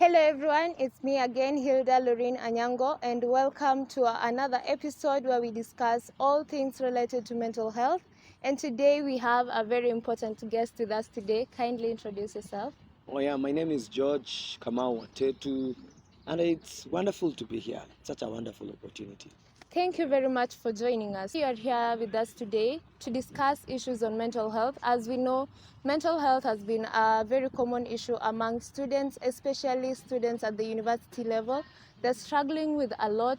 Hello everyone, it's me again, Hildah Anyango, and welcome to another episode where we discuss all things related to mental health. And today we have a very important guest with us today. Kindly introduce yourself. Oh yeah, my name is George Kamau Watetu, and it's wonderful to be here. Such a wonderful opportunity. Thank you very much for joining us. You are here with us today to discuss issues on mental health. As we know, mental health has been a very common issue among students, especially students at the university level. They're struggling with a lot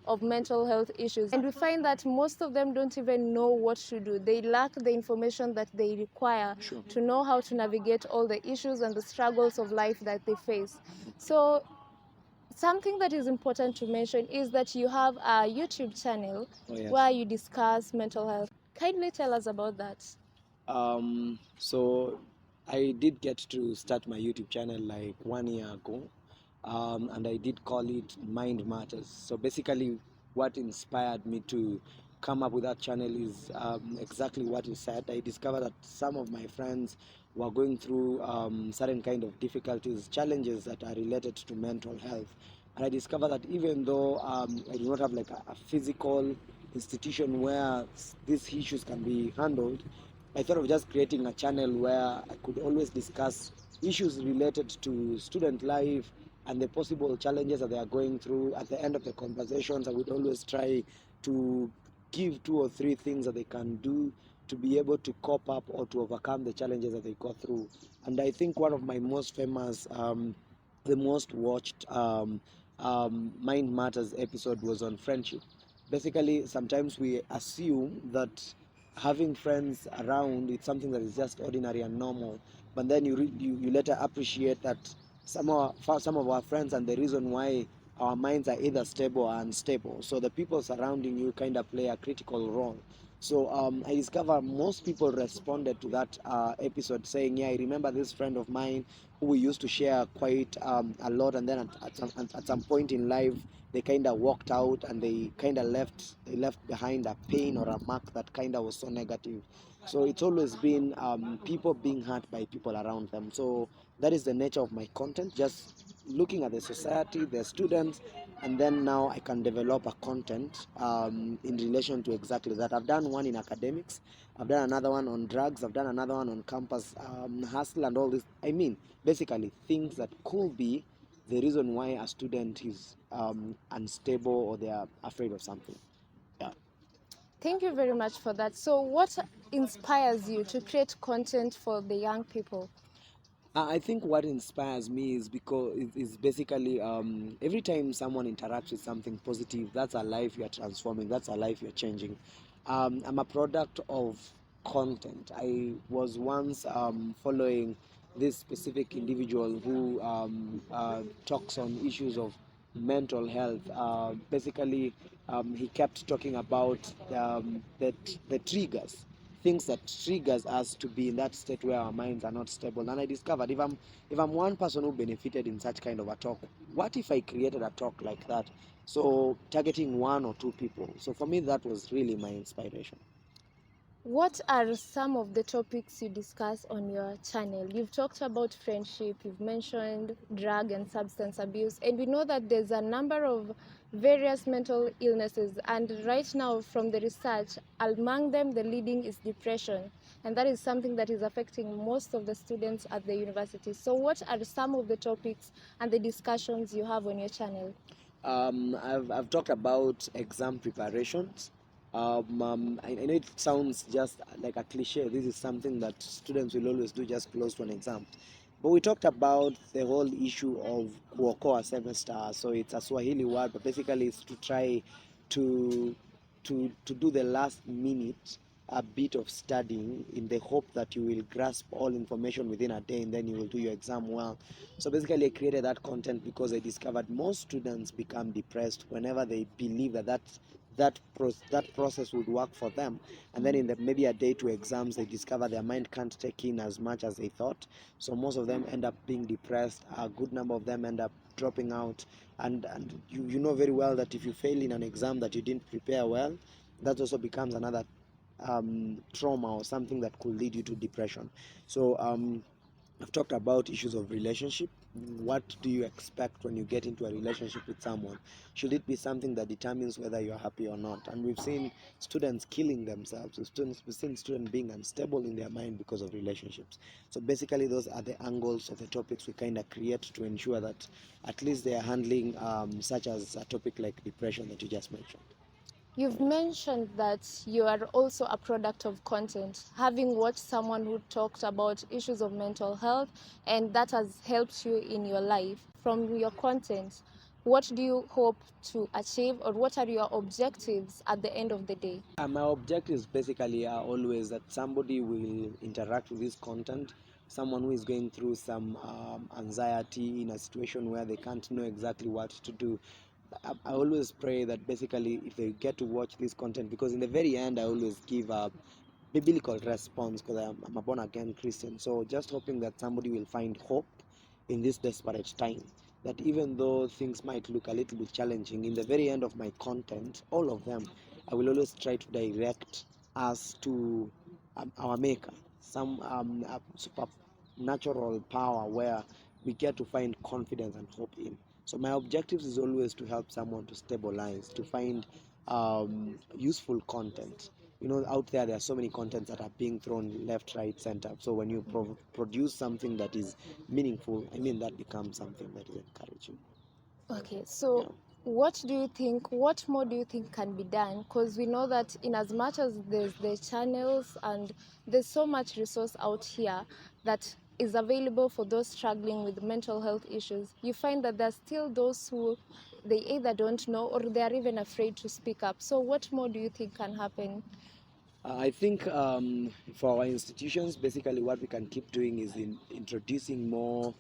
of mental health issues, and we find that most of them don't even know what to do. They lack the information that they require to know how to navigate all the issues and the struggles of life that they face. So something that is important to mention is that you have a YouTube channel where you discuss mental health. Kindly tell us about that. So I did get to start my YouTube channel like 1 year ago, and I did call it Mind Matters. So basically, what inspired me to come up with that channel is exactly what you said. I discovered that some of my friends were going through certain kind of difficulties, challenges that are related to mental health. And I discovered that even though I do not have like a physical institution where these issues can be handled, I thought of just creating a channel where I could always discuss issues related to student life and the possible challenges that they are going through. At the end of the conversations, I would always try to give 2 or 3 things that they can do to be able to cope up or to overcome the challenges that they go through. And I think one of my most famous, the most watched Mind Matters episode was on friendship. Basically, sometimes we assume that having friends around it's something that is just ordinary and normal, but then you later appreciate that some of our friends and the reason why our minds are either stable or unstable, so the people surrounding you kind of play a critical role. So I discover most people responded to that episode saying, yeah, I remember this friend of mine who we used to share quite a lot, and then at some point in life they kind of walked out and they kind of left behind a pain or a mark that kind of was so negative. So it's always been people being hurt by people around them. So that is the nature of my content, just looking at the society, the students, and then now I can develop a content in relation to exactly that. I've done one in academics, I've done another one on drugs, I've done another one on campus hustle and all this. I mean, basically things that could be the reason why a student is unstable or they are afraid of something. Yeah. Thank you very much for that. So, what inspires you to create content for the young people? I think what inspires me is because it's basically every time someone interacts with something positive, that's a life you're transforming, that's a life you're changing. I'm a product of content. I was once following this specific individual who talks on issues of mental health. Basically, he kept talking about the triggers, things that triggers us to be in that state where our minds are not stable. And I discovered if I'm one person who benefited in such kind of a talk, what if I created a talk like that? So targeting 1 or 2 people. So for me, that was really my inspiration. What are some of the topics you discuss on your channel? You've talked about friendship, you've mentioned drug and substance abuse, and we know that there's a number of various mental illnesses. And right now, from the research, among them, the leading is depression. And that is something that is affecting most of the students at the university. So, what are some of the topics and the discussions you have on your channel? I've talked about exam preparations. I know it sounds just like a cliche. This is something that students will always do just close to an exam. But we talked about the whole issue of kuokoa semester. So it's a Swahili word, but basically it's to try to to do the last minute a bit of studying in the hope that you will grasp all information within a day and then you will do your exam well. So basically I created that content because I discovered most students become depressed whenever they believe that process would work for them, and then in the maybe a day to exams they discover their mind can't take in as much as they thought. So most of them end up being depressed, a good number of them end up dropping out, and you know very well that if you fail in an exam that you didn't prepare well, that also becomes another trauma or something that could lead you to depression. So I've talked about issues of relationship. What do you expect when you get into a relationship with someone? Should it be something that determines whether you're happy or not? And we've seen students killing themselves. We've seen students being unstable in their mind because of relationships. So basically, those are the angles of the topics we kind of create to ensure that at least they are handling such as a topic like depression that you just mentioned. You've mentioned that you are also a product of content, having watched someone who talked about issues of mental health, and that has helped you in your life. From your content, what do you hope to achieve, or what are your objectives at the end of the day? My objectives basically are always that somebody will interact with this content, someone who is going through some anxiety in a situation where they can't know exactly what to do. I always pray that basically if they get to watch this content, because in the very end I always give a biblical response because I'm a born again Christian. So just hoping that somebody will find hope in this desperate time. That even though things might look a little bit challenging, in the very end of my content, all of them, I will always try to direct us to our Maker, some supernatural power where we get to find confidence and hope in. So my objective is always to help someone to stabilize, to find useful content. Out there are so many contents that are being thrown left, right, center. So when you produce something that is meaningful, I mean, that becomes something that is encouraging. Okay, so Yeah. what more do you think can be done? Because we know that in as much as there's the channels and there's so much resource out here that is available for those struggling with mental health issues, you find that there's still those who they either don't know or they are even afraid to speak up. So what more do you think can happen? I think for our institutions, basically what we can keep doing is introducing more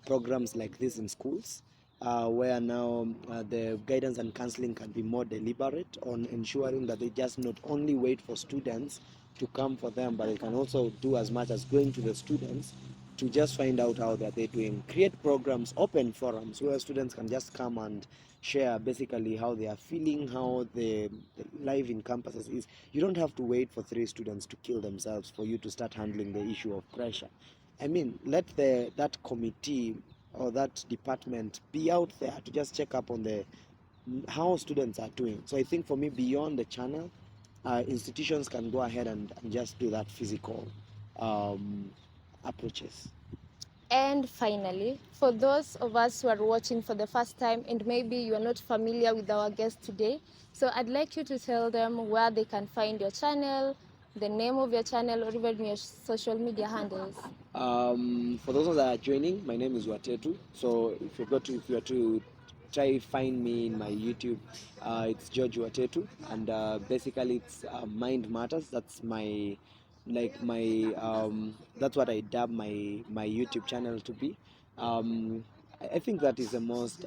programs like this in schools, where now the guidance and counseling can be more deliberate on ensuring that they just not only wait for students to come for them, but they can also do as much as going to the students to just find out how they're doing. Create programs, open forums where students can just come and share basically how they are feeling, how the life in campuses is. You don't have to wait for 3 students to kill themselves for you to start handling the issue of pressure. I mean, let that committee or that department be out there to just check up on the how students are doing. So I think for me, beyond the channel, institutions can go ahead and just do that physical approaches. And finally, for those of us who are watching for the first time and maybe you are not familiar with our guest today, so I'd like you to tell them where they can find your channel, the name of your channel, or even your social media handles. For those that are joining, my name is Watetu. So if you are to try find me in my YouTube, it's George Watetu, and basically it's Mind Matters. That's that's what I dub my YouTube channel to be. I think that is the most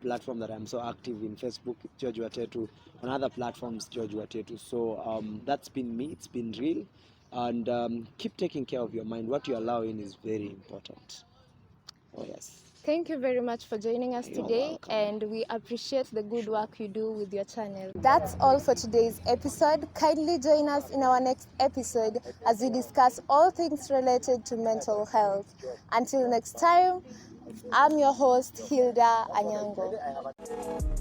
platform that I'm so active in. Facebook, George Watetu. On other platforms, George Watetu. So that's been me. It's been real. And keep taking care of your mind. What you allow in is very important. Oh, yes. Thank you very much for joining us You're today, welcome. and we appreciate the good work you do with your channel. That's all for today's episode. Kindly join us in our next episode as we discuss all things related to mental health. Until next time, I'm your host, Hildah Anyango.